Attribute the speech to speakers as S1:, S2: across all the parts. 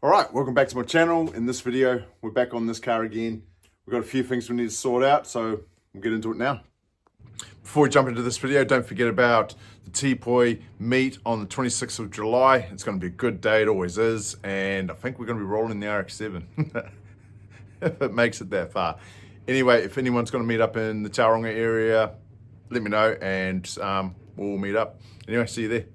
S1: All right, welcome back to my channel. In this video, we're back on this car again. We've got a few things we need to sort out, so we'll get into it now. Before we jump into this video, don't forget about the T-Poi meet on the 26th of July. It's going to be a good day, it always is, and I think we're going to be rolling the Rx7, if it makes it that far. Anyway, if anyone's going to meet up in the Tauranga area, let me know, and we'll meet up. Anyway, see you there.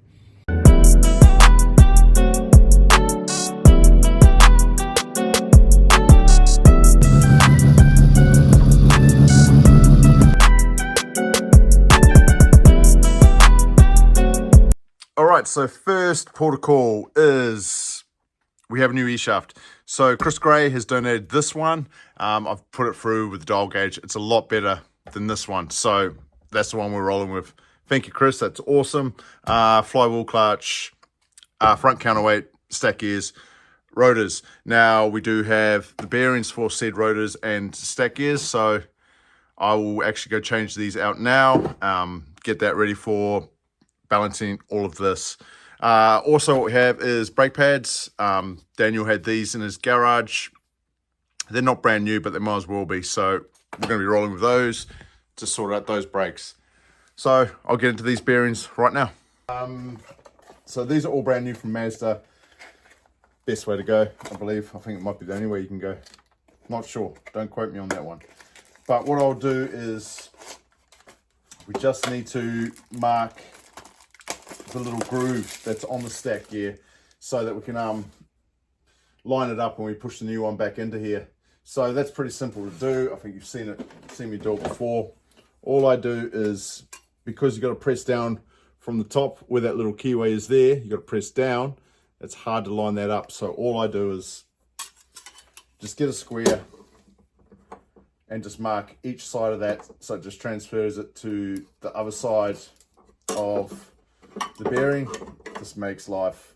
S1: All right, so first port of call is we have a new e-shaft. So Chris Gray has donated this one. I've put it through with the dial gauge. It's a lot better than this one. So that's the one we're rolling with. Thank you, Chris. That's awesome. Flywheel clutch, front counterweight, stack gears, rotors. Now we do have the bearings for said rotors and stack gears. So I will actually go change these out now. Get that ready for balancing all of this. Also what we have is brake pads. Daniel had these in his garage. They're not brand new, but they might as well be. So we're going to be rolling with those to sort out those brakes. So I'll get into these bearings right now. So these are all brand new from Mazda. Best way to go, I believe. I think it might be the only way you can go. Not sure. Don't quote me on that one. But what I'll do is we just need to mark the little groove that's on the stack gear so that we can line it up when we push the new one back into here. So that's pretty simple to do. I think you've seen me do it before. All I do is, because you got to press down from the top where that little keyway is there, you got to press down. It's hard to line that up. So all I do is just get a square and just mark each side of that, so it just transfers it to the other side of the bearing. This makes life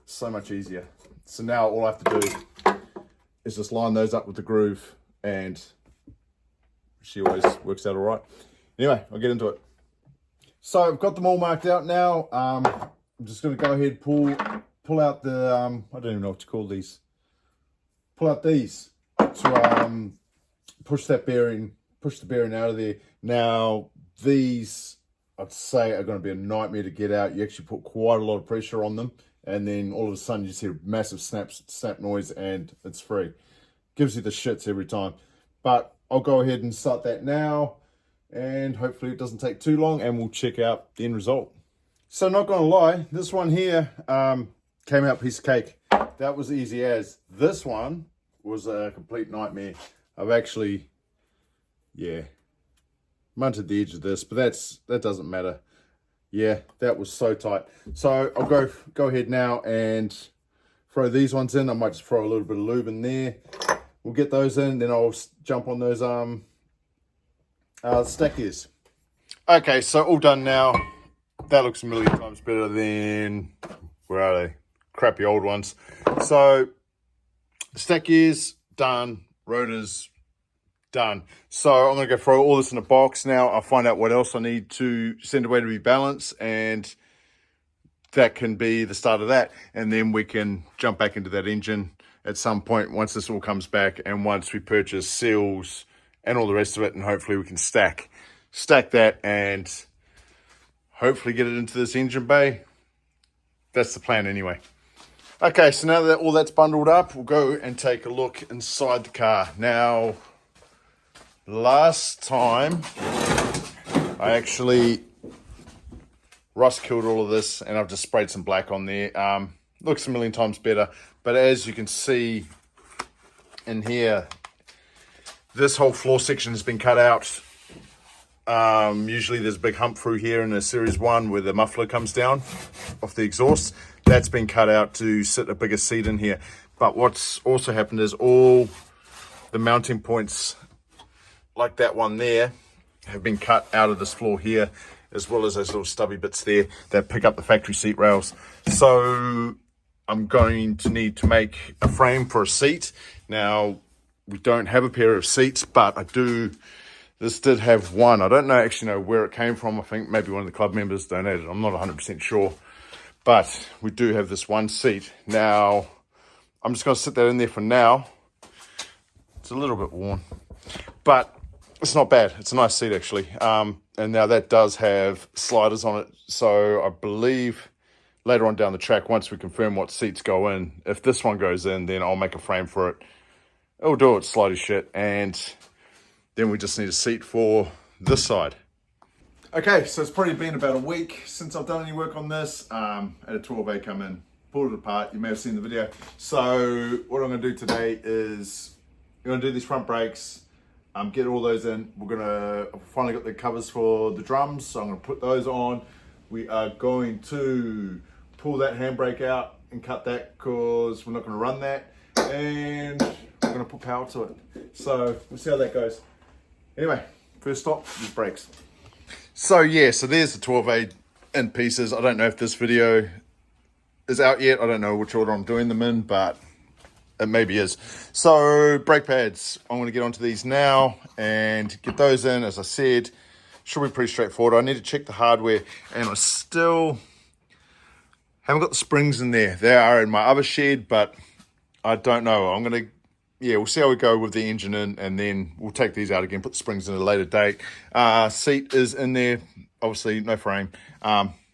S1: so much easier. So now all I have to do is just line those up with the groove, and she always works out all right. Anyway, I'll get into it. So I've got them all marked out now. I'm just going to go ahead, pull out the I don't even know what to call these. Pull out these to push the bearing out of there. Now these, I'd say, are going to be a nightmare to get out. You actually put quite a lot of pressure on them, and then all of a sudden you just hear a massive snap noise, and it's free. Gives you the shits every time. But I'll go ahead and start that now, and hopefully it doesn't take too long, and we'll check out the end result. So not going to lie, this one here came out piece of cake. That was easy as. This one was a complete nightmare. I've actually, munted the edge of this, but that doesn't matter. Yeah, that was so tight. So I'll go ahead now and throw these ones in. I might just throw a little bit of lube in there. We'll get those in, then I'll jump on those stack gears. Okay, so all done now. That looks a million times better than, where are they? Crappy old ones. So stack gears done, rotors done. So I'm going to go throw all this in a box now. I'll find out what else I need to send away to be balanced, and that can be the start of that. And then we can jump back into that engine at some point once this all comes back, and once we purchase seals and all the rest of it, and hopefully we can stack that and hopefully get it into this engine bay. That's the plan anyway. Okay, so now that all that's bundled up, we'll go and take a look inside the car. Now, last time, I actually rust killed all of this, and I've just sprayed some black on there. Looks a million times better, but as you can see in here, this whole floor section has been cut out. Usually there's a big hump through here in a Series 1 where the muffler comes down off the exhaust. That's been cut out to sit a bigger seat in here. But what's also happened is all the mounting points, like that one there, have been cut out of this floor here, as well as those little stubby bits there that pick up the factory seat rails. So I'm going to need to make a frame for a seat. Now, we don't have a pair of seats, but I do. This did have one. I don't actually know where it came from. I think maybe one of the club members donated. I'm not 100% sure. But we do have this one seat. Now, I'm just going to sit that in there for now. It's a little bit worn, but it's not bad. It's a nice seat, actually. And now that does have sliders on it. So I believe later on down the track, once we confirm what seats go in, if this one goes in, then I'll make a frame for it. It'll do it slidey shit. And then we just need a seat for this side. Okay, so it's probably been about a week since I've done any work on this. I had a 12A come in, pulled it apart. You may have seen the video. So what I'm going to do today is I'm going to do these front brakes, get all those in. We're going to finally got the covers for the drums, so I'm going to put those on. We are going to pull that handbrake out and cut that because we're not going to run that, and we're going to put power to it. So we'll see how that goes. Anyway, first stop, these brakes. So yeah, so there's the 12A in pieces. I don't know if this video is out yet. I don't know which order I'm doing them in, but it maybe is. So brake pads, I'm going to get onto these now and get those in. As I said, should be pretty straightforward. I need to check the hardware, and I still haven't got the springs in there. They are in my other shed, but I don't know. I'm going to, yeah, we'll see how we go with the engine in, and then we'll take these out again, put the springs in at a later date. Seat is in there, obviously no frame.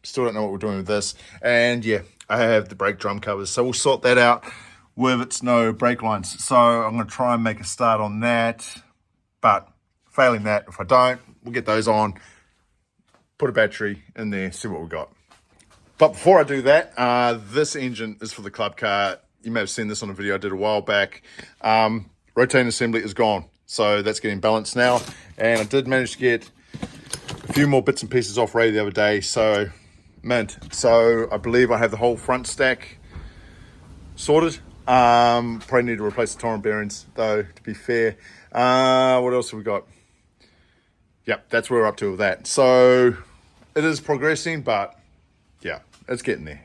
S1: Still don't know what we're doing with this. And yeah, I have the brake drum covers, so we'll sort that out with its no brake lines. So I'm going to try and make a start on that, but failing that, if I don't, we'll get those on, put a battery in there, see what we got. But before I do that, this engine is for the club car. You may have seen this on a video I did a while back. Rotating assembly is gone, so that's getting balanced now. And I did manage to get a few more bits and pieces off Ray the other day, so mint. So I believe I have the whole front stack sorted. Probably need to replace the torrent bearings, though, to be fair. What else have we got? Yep, that's where we're up to with that. So it is progressing, but yeah, it's getting there.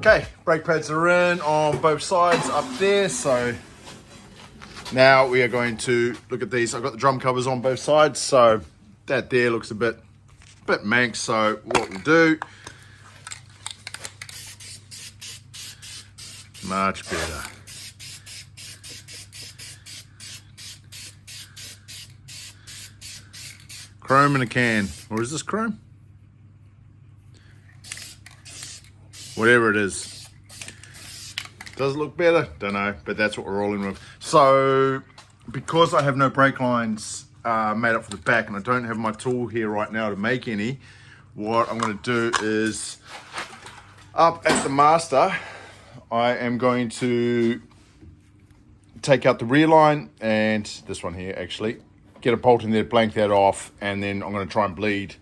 S1: Okay, brake pads are in on both sides up there, so now we are going to look at these. I've got the drum covers on both sides, so that there looks a bit manx. So what we'll do, much better. Chrome in a can, or is this chrome? Whatever it is. Does it look better? Don't know, but that's what we're rolling with. So, because I have no brake lines made up for the back, and I don't have my tool here right now to make any, what I'm going to do is, up at the master, I am going to take out the rear line, and this one here actually, get a bolt in there, blank that off, and then I'm going to try and bleed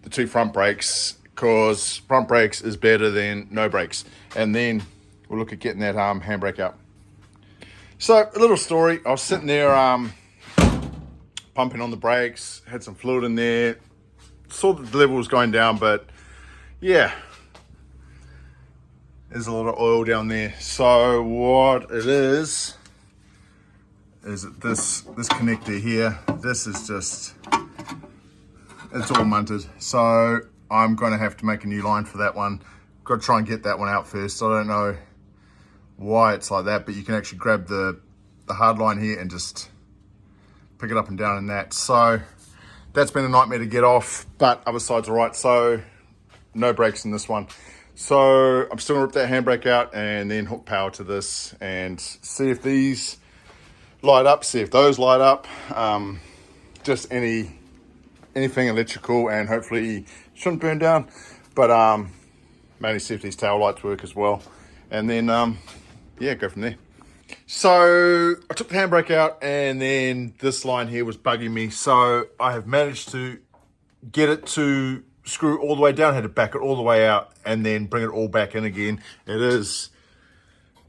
S1: the two front brakes, because front brakes is better than no brakes. And then we'll look at getting that handbrake out. So a little story, I was sitting there pumping on the brakes, had some fluid in there, saw that the level was going down, but yeah, there's a lot of oil down there. So what it is that this connector here, this is just, it's all munted. So I'm going to have to make a new line for that one. Got to try and get that one out first. I don't know why it's like that, but you can actually grab the hard line here and just pick it up and down in that. So that's been a nightmare to get off, but other side's all right. So no brakes in this one. So I'm still gonna rip that handbrake out and then hook power to this and see if these light up, see if those light up. Just anything electrical, and hopefully shouldn't burn down, but mainly see if these tail lights work as well, and then yeah, go from there. So I took the handbrake out, and then this line here was bugging me, so I have managed to get it to screw all the way down. I had to back it all the way out and then bring it all back in again. It is,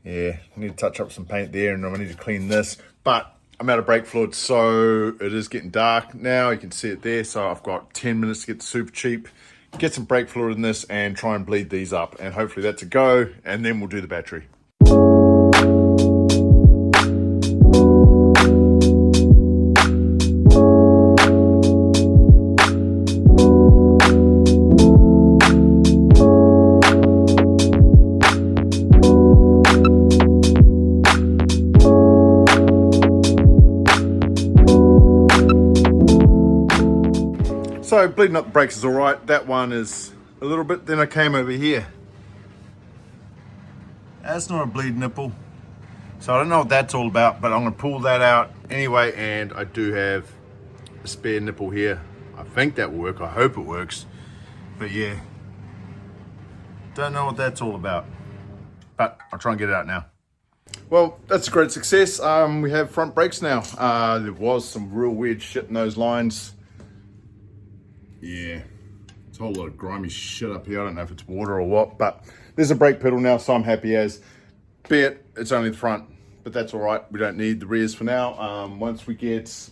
S1: yeah, I need to touch up some paint there, and I need to clean this, but I'm out of brake fluid, so it is getting dark now. You can see it there. So I've got 10 minutes to get super cheap, get some brake fluid in this, and try and bleed these up, and hopefully that's a go, and then we'll do the battery. So bleeding up the brakes is all right. That one is a little bit. Then I came over here. That's not a bleed nipple. So I don't know what that's all about, but I'm gonna pull that out anyway, and I do have a spare nipple here. I think that will work. I hope it works. But yeah, don't know what that's all about. But I'll try and get it out now. Well, that's a great success. We have front brakes now. There was some real weird shit in those lines. Yeah, it's a whole lot of grimy shit up here. I don't know if it's water or what, but there's a brake pedal now, so I'm happy as. Be it, it's only the front, but that's all right. We don't need the rears for now. Once we get,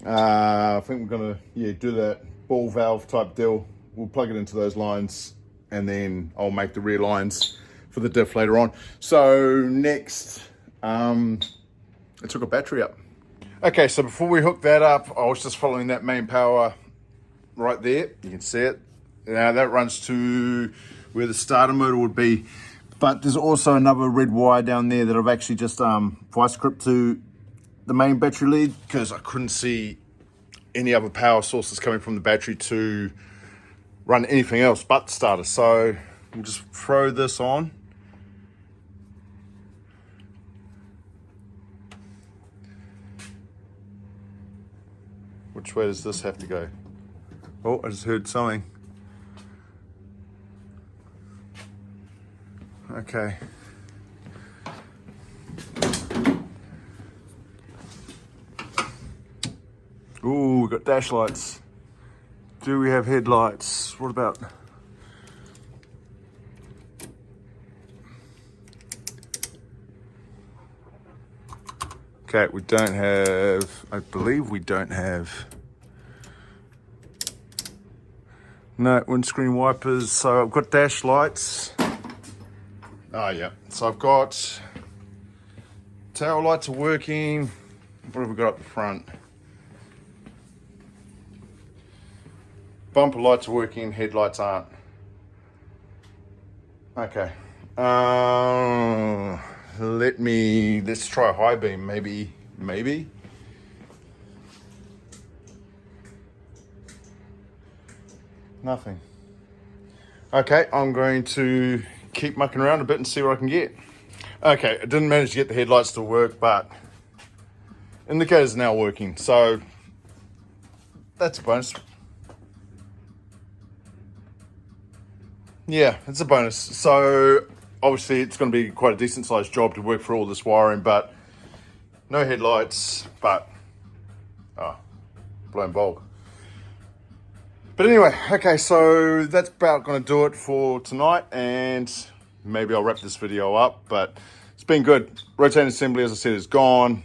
S1: I think we're gonna do that ball valve type deal. We'll plug it into those lines, and then I'll make the rear lines for the diff later on. So next, I took a battery up. Okay, so before we hook that up, I was just following that main power right there. You can see it. Now that runs to where the starter motor would be, but there's also another red wire down there that I've actually just vice gripped to the main battery lead, because I couldn't see any other power sources coming from the battery to run anything else but the starter. So we'll just throw this on. Which way does this have to go? Oh, I just heard something. Okay. Ooh, we got dash lights. Do we have headlights? What about? Okay, we don't have, I believe we don't have. No, windscreen wipers. So I've got dash lights. Oh yeah, so I've got tail lights are working. What have we got up the front? Bumper lights are working, headlights aren't. Okay. Let's try high beam, maybe. Nothing. Okay, I'm going to keep mucking around a bit and see what I can get. Okay, I didn't manage to get the headlights to work, but indicator's now working, so that's a bonus. Yeah, it's a bonus. So obviously it's going to be quite a decent sized job to work for all this wiring, but no headlights, but blown bulb. But anyway, okay, so that's about going to do it for tonight, and maybe I'll wrap this video up, but it's been good. Rotating assembly, as I said, is gone.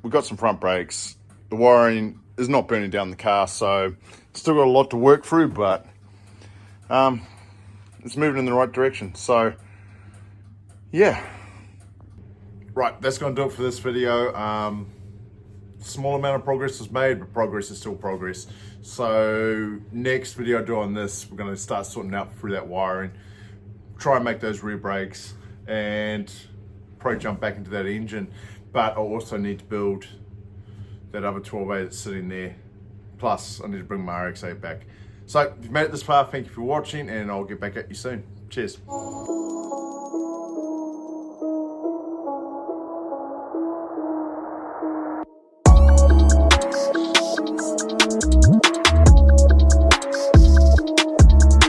S1: We've got some front brakes. The wiring is not burning down the car, so still got a lot to work through, but it's moving in the right direction. So yeah, right, that's going to do it for this video. Small amount of progress was made, but progress is still progress. So next video I do on this, we're going to start sorting out through that wiring, try and make those rear brakes, and probably jump back into that engine. But I'll also need to build that other 12A that's sitting there. Plus I need to bring my Rx7 back. So if you've made it this far, thank you for watching, and I'll get back at you soon. Cheers.